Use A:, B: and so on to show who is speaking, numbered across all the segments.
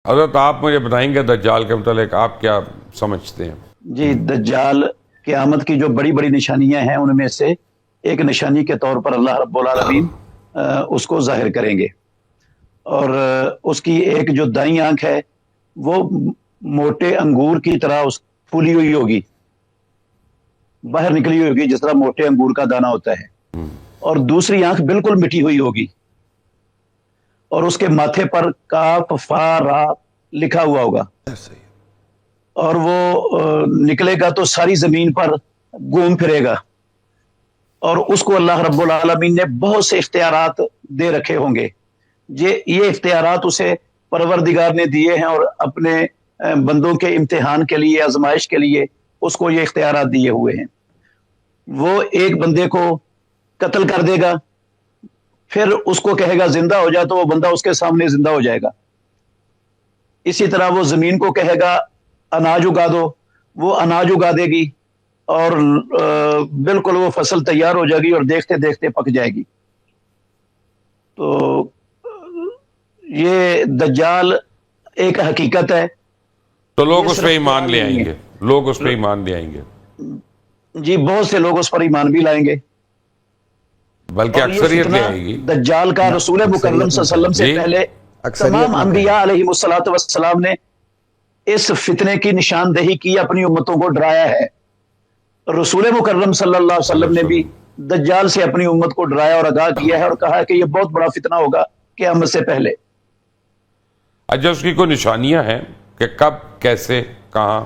A: حضرت آپ مجھے بتائیں گے دجال کے متعلق آپ کیا سمجھتے ہیں؟
B: جی، دجال قیامت کی جو بڑی بڑی نشانیاں ہیں ان میں سے ایک نشانی کے طور پر اللہ رب العالمین اس کو ظاہر کریں گے، اور اس کی ایک جو دائیں آنکھ ہے وہ موٹے انگور کی طرح پھولی ہوئی ہوگی، باہر نکلی ہوئی ہوگی جس طرح موٹے انگور کا دانہ ہوتا ہے، اور دوسری آنکھ بالکل مٹی ہوئی ہوگی، اور اس کے ماتھے پر کاف فا را لکھا ہوا ہوگا، اور وہ نکلے گا تو ساری زمین پر گھوم پھرے گا، اور اس کو اللہ رب العالمین نے بہت سے اختیارات دے رکھے ہوں گے۔ یہ اختیارات اسے پروردگار نے دیے ہیں، اور اپنے بندوں کے امتحان کے لیے، آزمائش کے لیے اس کو یہ اختیارات دیے ہوئے ہیں۔ وہ ایک بندے کو قتل کر دے گا، پھر اس کو کہے گا زندہ ہو جا، تو وہ بندہ اس کے سامنے زندہ ہو جائے گا۔ اسی طرح وہ زمین کو کہے گا اناج اگا دو، وہ اناج اگا دے گی، اور بالکل وہ فصل تیار ہو جائے گی اور دیکھتے دیکھتے پک جائے گی۔ تو یہ دجال ایک حقیقت ہے۔
A: تو لوگ اس پہ ایمان لے آئیں گے، لوگ اس پہ ایمان لے آئیں گے؟
B: جی، بہت سے لوگ اس پر ایمان بھی لائیں گے،
A: بلکہ
B: اور یہ
A: اکثریت لے
B: فتنہ
A: آئے گی۔
B: دجال کا رسول مکرم صلی اللہ علیہ وسلم سے پہلے تمام انبیاء علیہ الصلوۃ والسلام نے اس فتنے کی نشاندہی کی، اپنی امتوں کو ڈرایا ہے۔ رسول مکرم صلی اللہ علیہ وسلم نے بھی دجال سے اپنی امت کو ڈرایا اور آگاہ کیا ہے، اور کہا ہے کہ یہ بہت بڑا فتنہ ہوگا قیامت سے پہلے۔
A: اچھا، اس کی کوئی نشانیاں ہیں کہ کب، کیسے، کہاں؟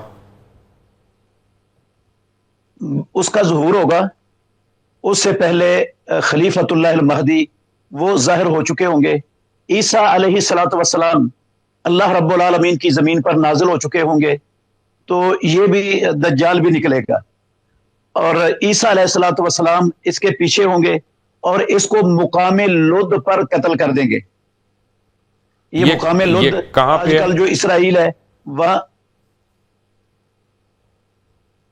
B: اس کا ظہور ہوگا، اس سے پہلے خلیفۃ اللہ المہدی وہ ظاہر ہو چکے ہوں گے، عیسیٰ علیہ الصلوۃ والسلام اللہ رب العالمین کی زمین پر نازل ہو چکے ہوں گے، تو یہ بھی دجال بھی نکلے گا، اور عیسیٰ علیہ الصلوۃ والسلام اس کے پیچھے ہوں گے اور اس کو مقام لد پر قتل کر دیں گے۔ یہ مقام لد آج کل جو اسرائیل ہے وہاں،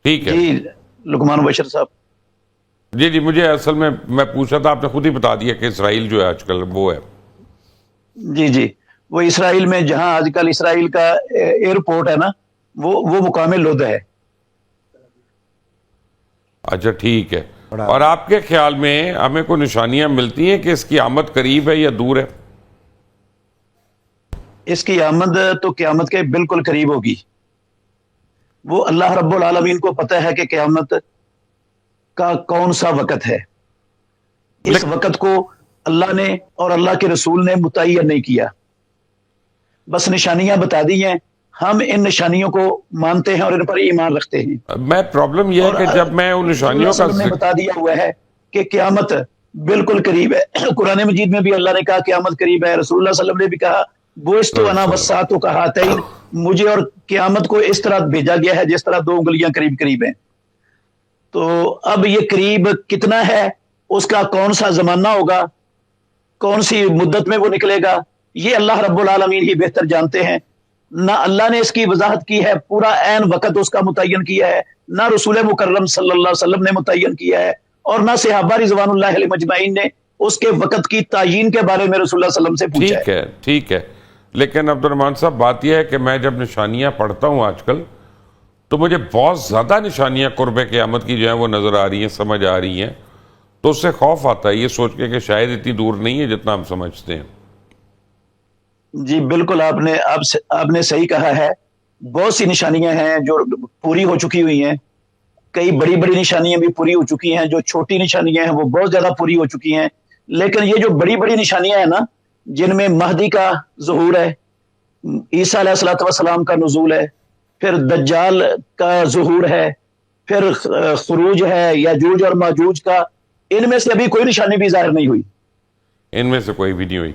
A: ٹھیک ہے
B: جی لقمان بشر صاحب،
A: جی مجھے اصل میں پوچھا تھا، آپ نے خود ہی بتا دیا کہ اسرائیل جو ہے آج کل وہ ہے۔
B: جی وہ اسرائیل میں جہاں آج کل اسرائیل کا ایئرپورٹ ہے نا، وہ مقام لد ہے۔
A: اچھا ٹھیک ہے، اور آپ کے خیال میں ہمیں کوئی نشانیاں ملتی ہیں کہ اس کی آمد قریب ہے یا دور ہے؟
B: اس کی آمد تو قیامت کے بالکل قریب ہوگی۔ وہ اللہ رب العالمین کو پتہ ہے کہ قیامت کا کون سا وقت ہے۔ اس وقت کو اللہ نے اور اللہ کے رسول نے متعین نہیں کیا، بس نشانیاں بتا دی ہیں، ہم ان نشانیوں کو مانتے ہیں اور ان پر ایمان رکھتے ہیں۔
A: میں پرابلم یہ ہے کہ جب میں ان نشانیوں کا
B: نے بتا دیا ہوا ہے کہ قیامت بالکل قریب ہے۔ قرآن مجید میں بھی اللہ نے کہا قیامت قریب ہے، رسول اللہ صلی اللہ علیہ وسلم نے بھی کہا بوئستو انا والساعۃ کہاتین، مجھے اور قیامت کو اس طرح بھیجا گیا ہے جس طرح دو انگلیاں قریب قریب ہیں۔ تو اب یہ قریب کتنا ہے، اس کا کون سا زمانہ ہوگا، کون سی مدت میں وہ نکلے گا، یہ اللہ رب العالمین ہی بہتر جانتے ہیں۔ نہ اللہ نے اس کی وضاحت کی ہے، پورا عین وقت اس کا متعین کیا ہے، نہ رسول مکرم صلی اللہ علیہ وسلم نے متعین کیا ہے، اور نہ صحابہ رضوان اللہ علیہ مجمعین نے اس کے وقت کی تعیین کے بارے میں رسول اللہ صلی اللہ علیہ وسلم سے پوچھا ہے۔
A: ٹھیک ہے، لیکن عبد الرحمان صاحب بات یہ ہے کہ میں جب نشانیاں پڑھتا ہوں آج کل، تو مجھے بہت زیادہ نشانیاں قرب قیامت کی جو ہیں وہ نظر آ رہی ہیں، سمجھ آ رہی ہیں، تو اس سے خوف آتا ہے یہ سوچ کے کہ شاید اتنی دور نہیں ہے جتنا ہم سمجھتے ہیں۔
B: جی بالکل، آپ نے صحیح کہا ہے، بہت سی نشانیاں ہیں جو پوری ہو چکی ہوئی ہیں، کئی بڑی بڑی نشانیاں بھی پوری ہو چکی ہیں، جو چھوٹی نشانیاں ہیں وہ بہت زیادہ پوری ہو چکی ہیں، لیکن یہ جو بڑی بڑی نشانیاں ہیں نا، جن میں مہدی کا ظہور ہے، عیسیٰ علیہ الصلوۃ والسلام کا نزول ہے، پھر دجال کا ظہور ہے، پھر خروج ہے یاجوج اور ماجوج کا، ان میں سے ابھی کوئی نشانی بھی ظاہر نہیں ہوئی۔
A: ان میں سے کوئی بھی نہیں ہوئی۔